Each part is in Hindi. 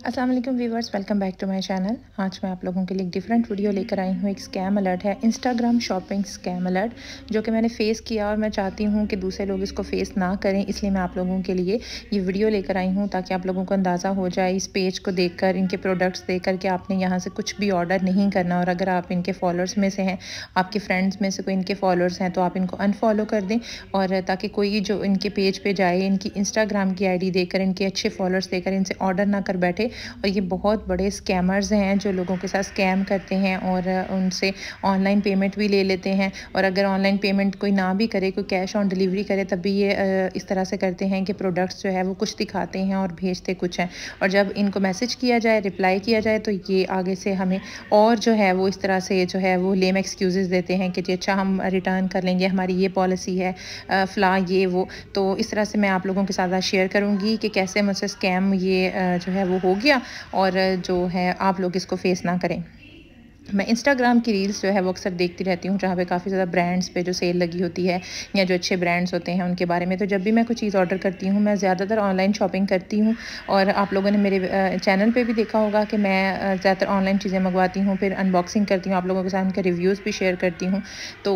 अस्सलाम वालेकुम viewers, welcome back to my channel. आज मैं आप लोगों के लिए एक डिफरेंट वीडियो लेकर आई हूँ। एक स्कैम अलर्ट है, इंस्टाग्राम शॉपिंग स्कैम अलर्ट, जो कि मैंने फ़ेस किया और मैं चाहती हूँ कि दूसरे लोग इसको फ़ेस ना करें। इसलिए मैं आप लोगों के लिए ये वीडियो लेकर आई हूँ ताकि आप लोगों को अंदाज़ा हो जाए इस पेज को देखकर, इनके प्रोडक्ट्स देखकर कि आपने यहाँ से कुछ भी ऑर्डर नहीं करना। और अगर आप इनके फॉलोअर्स में से हैं, आपके फ्रेंड्स में से कोई इनके फॉलोअर्स हैं, तो आप इनको अनफॉलो कर दें। और ताकि कोई जो इनके पेज पे जाए, इनकी इंस्टाग्राम की आईडी देखकर, इनके अच्छे फॉलोअर्स देखकर इनसे ऑर्डर ना कर बैठे। और ये बहुत बड़े स्कैमर्स हैं जो लोगों के साथ स्कैम करते हैं और उनसे ऑनलाइन पेमेंट भी ले लेते हैं। और अगर ऑनलाइन पेमेंट कोई ना भी करे, कोई कैश ऑन डिलीवरी करे, तब भी ये इस तरह से करते हैं कि प्रोडक्ट्स जो है वो कुछ दिखाते हैं और भेजते कुछ हैं। और जब इनको मैसेज किया जाए, रिप्लाई किया जाए, तो ये आगे से हमें और जो है वो इस तरह से जो है वो लेम एक्सक्यूज़ेस देते हैं कि जी अच्छा हम रिटर्न कर लेंगे, हमारी ये पॉलिसी है, फ़ला ये वो। तो इस तरह से मैं आप लोगों के साथ आज शेयर करूँगी कि कैसे मुझसे स्कैम ये जो है वो हो गया और जो है आप लोग इसको फ़ेस ना करें। मैं इंस्टाग्राम की रील्स जो है वो अक्सर देखती रहती हूँ, जहाँ पे काफ़ी ज़्यादा ब्रांड्स पे जो सेल लगी होती है या जो अच्छे ब्रांड्स होते हैं उनके बारे में। तो जब भी मैं कोई चीज़ ऑर्डर करती हूँ, मैं ज़्यादातर ऑनलाइन शॉपिंग करती हूँ। और आप लोगों ने मेरे चैनल पे भी देखा होगा कि मैं ज़्यादातर ऑनलाइन चीज़ें मंगवाती हूँ, फिर अनबॉक्सिंग करती हूँ, आप लोगों के साथ उनके रिव्यूज़ भी शेयर करती हूँ। तो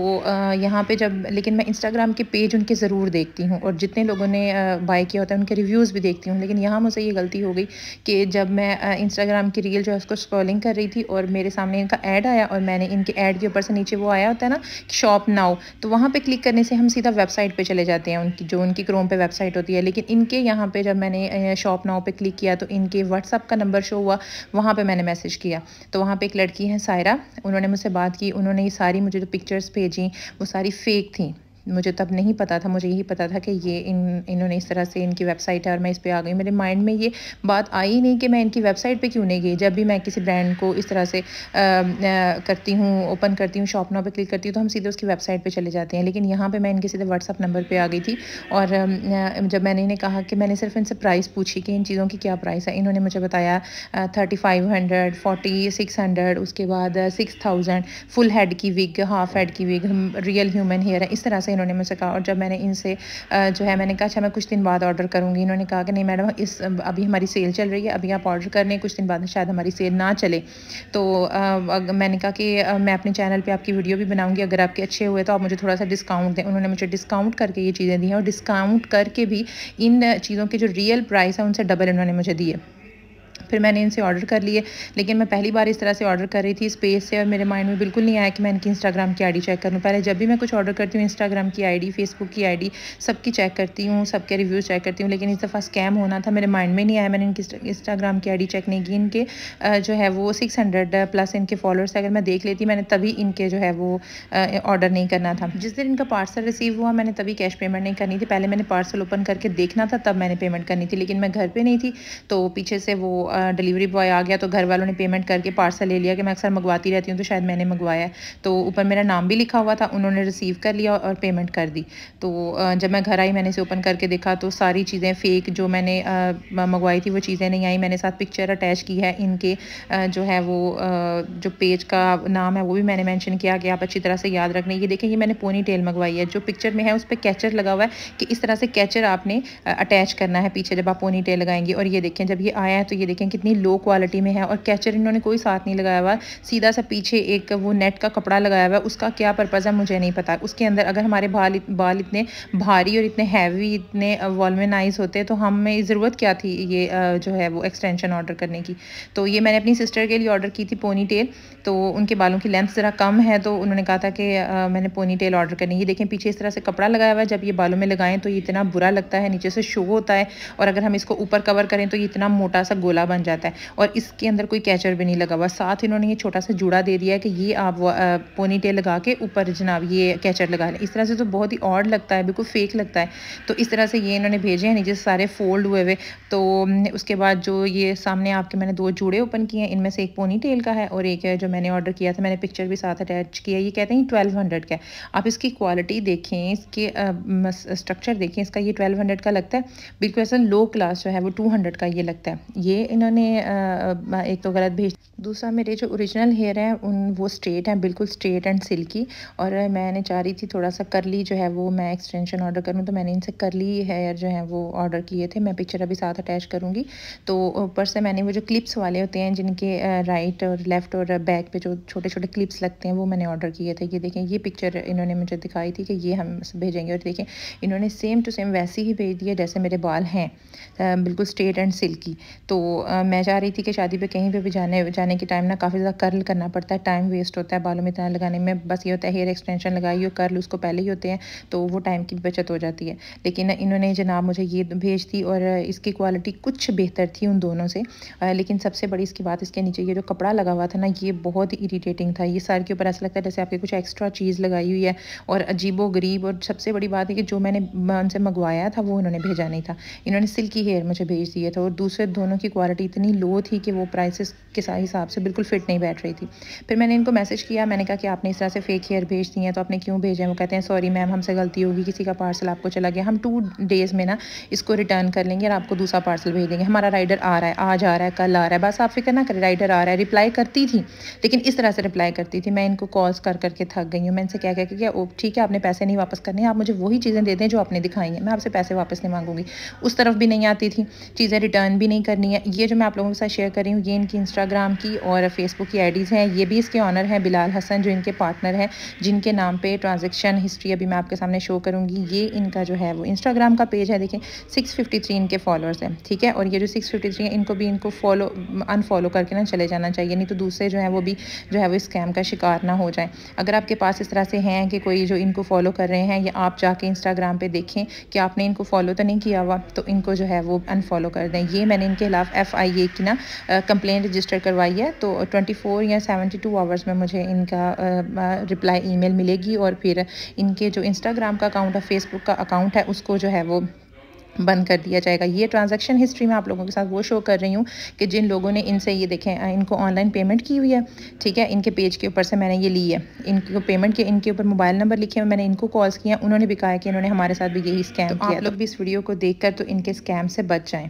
यहाँ पर जब लेकिन मैं इंस्टाग्राम के पेज उनके ज़रूर देखती हूँ और जितने लोगों ने बाय किया होता है उनके रिव्यूज़ भी देखती हूँ। लेकिन यहाँ मुझसे ये गलती हो गई कि जब मैं इंस्टाग्राम की रील जो है उसको स्क्रॉलिंग कर रही थी और मेरे सामने इनका ऐड आया और मैंने इनके ऐड के ऊपर से नीचे वो आया होता है ना शॉप नाउ, तो वहाँ पे क्लिक करने से हम सीधा वेबसाइट पे चले जाते हैं, उनकी जो उनकी क्रोम पे वेबसाइट होती है। लेकिन इनके यहाँ पे जब मैंने शॉप नाउ पे क्लिक किया तो इनके व्हाट्सअप का नंबर शो हुआ, वहाँ पे मैंने मैसेज किया। तो वहाँ पे एक लड़की है सायरा, उन्होंने मुझसे बात की, उन्होंने ये सारी मुझे जो पिक्चर्स भेजी वो सारी फेक थी। मुझे तब नहीं पता था, मुझे यही पता था कि ये इन्होंने इस तरह से इनकी वेबसाइट है और मैं इस पे आ गई। मेरे माइंड में ये बात आई नहीं कि मैं इनकी वेबसाइट पे क्यों नहीं गई। जब भी मैं किसी ब्रांड को इस तरह से करती हूँ, ओपन करती हूँ, शॉप नाउ पे क्लिक करती हूँ, तो हम सीधे उसकी वेबसाइट पे चले जाते हैं। लेकिन यहाँ पे मैं इनके सीधे व्हाट्सअप नंबर पे आ गई थी। और जब मैंने इन्हें कहा कि मैंने सिर्फ इनसे प्राइस पूछी कि इन चीज़ों की क्या प्राइस है, इन्होंने मुझे बताया 3500, 4600, उसके बाद 6000, फुल हेड की विग, हाफ हेड की विग, रियल ह्यूमन हेयर है, इस तरह से इन्होंने मुझसे कहा। और जब मैंने इनसे जो है मैंने कहा अच्छा मैं कुछ दिन बाद ऑर्डर करूँगी, इन्होंने कहा कि नहीं मैडम अभी हमारी सेल चल रही है, अभी आप ऑर्डर कर लें, कुछ दिन बाद शायद हमारी सेल ना चले। तो मैंने कहा कि मैं अपने चैनल पे आपकी वीडियो भी बनाऊँगी, अगर आपके अच्छे हुए तो आप मुझे थोड़ा सा डिस्काउंट दें। उन्होंने मुझे डिस्काउंट करके ये चीज़ें दी हैं और डिस्काउंट करके भी इन चीज़ों के जो रियल प्राइस है उनसे डबल इन्होंने मुझे दिए। फिर मैंने इनसे ऑर्डर कर लिए। लेकिन मैं पहली बार इस तरह से ऑर्डर कर रही थी स्पेस से और मेरे माइंड में बिल्कुल नहीं आया कि मैं इनकी इंस्टाग्राम की आईडी चेक करूँ। पहले जब भी मैं कुछ ऑर्डर करती हूँ, इंस्टाग्राम की आईडी, फेसबुक की आईडी, सबकी चेक करती हूँ, सबके रिव्यूज़ चेक करती हूँ। लेकिन इस दफ़ा स्कैम होना था, मेरे माइंड में नहीं आया, मैंने इनकी इंस्टाग्राम की आईडी चेक नहीं की। इनके जो है वो 600 प्लस इनके फॉलोअर्स, अगर मैं देख लेती मैंने तभी इनके जो है वो ऑर्डर नहीं करना था। जिस दिन इनका पार्सल रिसीव हुआ मैंने तभी कैश पेमेंट नहीं करनी थी, पहले मैंने पार्सल ओपन करके देखना था, तब मैंने पेमेंट करनी थी। लेकिन मैं घर पर नहीं थी, तो पीछे से वो डिलीवरी बॉय आ गया, तो घर वालों ने पेमेंट करके पार्सल ले लिया कि मैं अक्सर मंगवाती रहती हूँ तो शायद मैंने मंगवाया है। तो ऊपर मेरा नाम भी लिखा हुआ था, उन्होंने रिसीव कर लिया और पेमेंट कर दी। तो जब मैं घर आई मैंने इसे ओपन करके देखा तो सारी चीज़ें फ़ेक जो मैंने मंगवाई थी वो चीज़ें नहीं आई। मैंने साथ पिक्चर अटैच की है इनके जो है वो जो पेज का नाम है वो भी मैंने मेंशन किया कि आप अच्छी तरह से याद रखना। ये देखें, ये मैंने पोनी टेल मंगवाई है, जो पिक्चर में है उस पर कैचर लगा हुआ है कि इस तरह से कैचर आपने अटैच करना है पीछे जब आप पोनी टेल लगाएंगे। और ये देखें जब ये आया है तो ये देखें कितनी लो क्वालिटी में है और कैचर इन्होंने कोई साथ नहीं लगाया हुआ, सीधा सा पीछे एक वो नेट का कपड़ा लगाया हुआ है। उसका क्या पर्पज़ है मुझे नहीं पता। उसके अंदर अगर हमारे बाल इतने भारी और इतने हैवी, इतने वॉल्यूमनाइज होते तो हमें ज़रूरत क्या थी ये जो है वो एक्सटेंशन ऑर्डर करने की। तो ये मैंने अपनी सिस्टर के लिए ऑर्डर की थी पोनी टेल, तो उनके बालों की लेंथ ज़रा कम है तो उन्होंने कहा था कि मैंने पोनी टेल ऑर्डर करनी। ये देखें पीछे इस तरह से कपड़ा लगाया हुआ है, जब ये बालों में लगाएं तो ये इतना बुरा लगता है, नीचे से शो होता है। और अगर हम इसको ऊपर कवर करें तो ये इतना मोटा सा गोला बन जाता है और इसके अंदर कोई कैचर भी नहीं लगा हुआ। साथ इन्होंने ये छोटा सा जूड़ा दे दिया है कि ये आप पोनी टेल लगा के ऊपर जनाब ये कैचर लगा लें। इस तरह से तो बहुत ही ऑड लगता है, बिल्कुल फेक लगता है। तो इस तरह से ये इन्होंने भेजे हैं, नीचे सारे फोल्ड हुए हुए। तो उसके बाद जो ये सामने आपके मैंने 2 जूड़े ओपन किए हैं, इनमें से एक पोनी टेल का है और एक है जो मैंने ऑर्डर किया था, मैंने पिक्चर भी साथ अटैच किया। ये कहते हैं 1200 का है। आप इसकी क्वालिटी देखें, इसके स्ट्रक्चर देखें, इसका ये 1200 का लगता है, बिल्कुल ऐसा लो क्लास जो है वो 200 का ये लगता है। ये इन्होंने एक तो गलत भेज, दूसरा मेरे जो ओरिजिनल हेयर हैं वो स्ट्रेट हैं, बिल्कुल स्ट्रेट एंड सिल्की, और मैंने चाह रही थी थोड़ा सा करली जो है वो मैं एक्सटेंशन ऑर्डर करूँ, तो मैंने इनसे करली हेयर जो है वो ऑर्डर किए थे। मैं पिक्चर अभी साथ अटैच करूँगी। तो ऊपर से मैंने वो जो क्लिप्स वाले होते हैं जिनके राइट और लेफ़्ट और बैक पे जो छोटे छोटे क्लिप्स लगते हैं वो मैंने ऑर्डर किए थे। ये देखें, ये पिक्चर इन्होंने मुझे दिखाई थी कि ये हम भेजेंगे, और देखें इन्होंने सेम टू सेम वैसे ही भेज दिया जैसे मेरे बाल हैं, बिल्कुल स्ट्रेट एंड सिल्की। तो मैं चाह रही थी कि शादी पे कहीं पे भी जाने के टाइम ना काफ़ी ज़्यादा कर्ल करना पड़ता है, टाइम वेस्ट होता है बालों में इतना लगाने में। बस ये होता है हेयर एक्सटेंशन लगाई हो, कर्ल उसको पहले ही होते हैं, तो वो टाइम की बचत हो जाती है। लेकिन इन्होंने जनाब मुझे ये भेज दी, और इसकी क्वालिटी कुछ बेहतर थी उन दोनों से। लेकिन सबसे बड़ी इसकी बात, इसके नीचे ये जो कपड़ा लगा हुआ था ना, ये बहुत ही इरीटेटिंग था। ये सर के ऊपर ऐसा लगता है जैसे आपके कुछ एक्स्ट्रा चीज़ लगाई हुई है, और अजीबो गरीब। और सबसे बड़ी बात है कि जो मैंने उनसे मंगवाया था वो इन्होंने भेजा नहीं था, इन्होंने सिल्की हेयर मुझे भेज दिए थे। और दूसरे दोनों की क्वालिटी इतनी लो थी कि वो प्राइसेस के हिसाब से बिल्कुल फिट नहीं बैठ रही थी। फिर मैंने इनको मैसेज किया, मैंने कहा कि आपने इस तरह से फेक हेयर भेज दिए हैं, तो आपने क्यों भेजे हैं? वो कहते हैं सॉरी मैम, हमसे गलती होगी, किसी का पार्सल आपको चला गया, हम 2 डेज़ में ना इसको रिटर्न कर लेंगे और आपको दूसरा पार्सल भेज देंगे। हमारा राइडर आ रहा है, आज आ रहा है, कल आ रहा है, बस आप फिक्र ना करें, राइडर आ रहा है। रिप्लाई करती थी, लेकिन इस तरह से रिप्लाई करती थी। मैं इनको कॉल्स कर करके थक गई हूँ। मैं इनसे क्या क्या ओ ठीक है, आपने पैसे नहीं वापस करने, आप मुझे वही चीज़ें दे दें जो आपने दिखाई हैं, मैं आपसे पैसे वापस नहीं मांगूंगी। उस तरफ भी नहीं आती थी, चीज़ें रिटर्न भी नहीं करनी है। ये जो मैं आप लोगों के साथ शेयर कर रही हूँ, ये इनकी इंस्टाग्राम की और फेसबुक की आईडीज़ हैं। ये भी इसके ऑनर हैं बिलाल हसन, जो इनके पार्टनर हैं, जिनके नाम पे ट्रांजैक्शन हिस्ट्री अभी मैं आपके सामने शो करूँगी। ये इनका जो है वो इंस्टाग्राम का पेज है, देखें 653 इनके फॉलोअर्स हैं, ठीक है। और ये जो 653 है, इनको भी इनको अनफॉलो करके ना चले जाना चाहिए, नहीं तो दूसरे जो है वो भी जो है वो स्कैम का शिकार ना हो जाए। अगर आपके पास इस तरह से हैं कि कोई जो इनको फॉलो कर रहे हैं, या आप जाके इंस्टाग्राम पे देखें कि आपने इनको फॉलो तो नहीं किया हुआ, तो इनको जो है वो अनफॉलो कर दें। ये मैंने इनके खिलाफ FIA की ना कंप्लेंट रजिस्टर करवाई है, तो 24 या 72 आवर्स में मुझे इनका रिप्लाई ईमेल मिलेगी, और फिर इनके जो इंस्टाग्राम का अकाउंट है, फेसबुक का अकाउंट है, उसको जो है वो बंद कर दिया जाएगा। ये ट्रांजैक्शन हिस्ट्री मैं आप लोगों के साथ वो शो कर रही हूँ कि जिन लोगों ने इनसे ये देखें इनको ऑनलाइन पेमेंट की हुई है, ठीक है, इनके पेज के ऊपर से मैंने ये ली है, इनको पेमेंट के इनके ऊपर मोबाइल नंबर लिखे हैं, मैंने इनको कॉल्स किया, उन्होंने भी कहा कि इन्होंने हमारे साथ भी यही स्कैम किया। आप लोग भी इस वीडियो को देखकर तो इनके स्कैम से बच जाएँ।